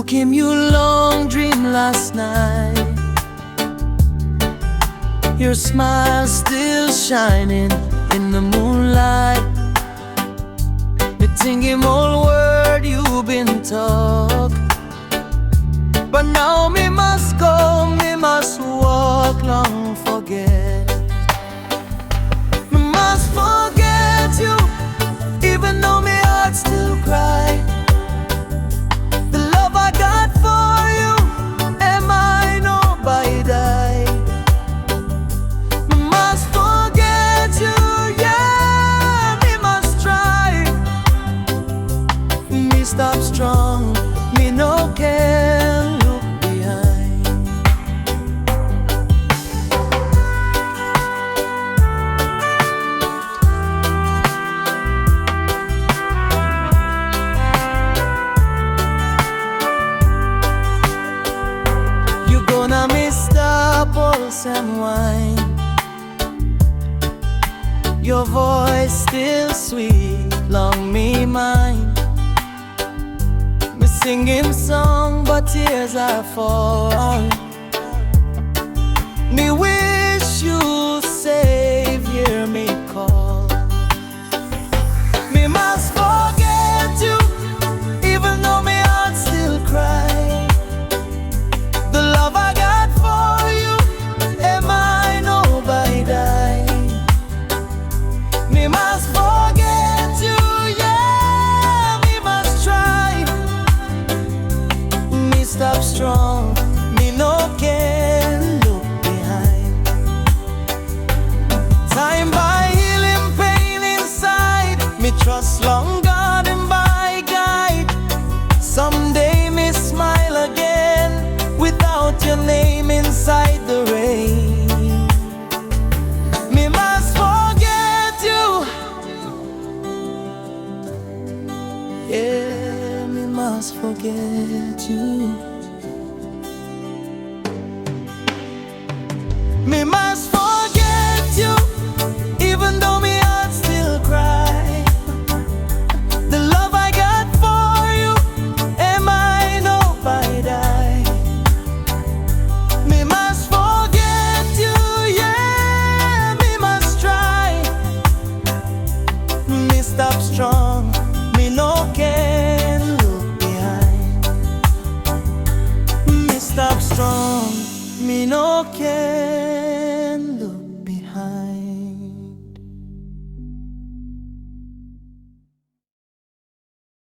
lukim, you long dream last night. Your smile still shining in the moonlight. The tingim old word you've been taught, but now me must go, me must walk, long forget. Me must forget you, even though me heart still cry. The love I got for you, am I know by die? Me must forget you, yeah, me must try. Me stop strong, me no care look behind. You gonna miss stap, olsem wine. Your voice still sweet, long me mind. Me singing song, but tears are falling. Me wish you Savior me call. Me must forget you, even though me heart still cry. The love I got for you, am I know by die? Me must forget you, yeah, me must try. Me stop strong, me no can look behind. Time by healing pain inside, me trust long God and by guide. Someday me smile again, without your name inside the rain. Me must forget you, yeah, me must forget you. Me must forget you, even though me heart still cry. The love I got for you, am I know by die? Me must forget you, yeah, me must try. Me stop strong, me no can look behind. Me stop strong, me no can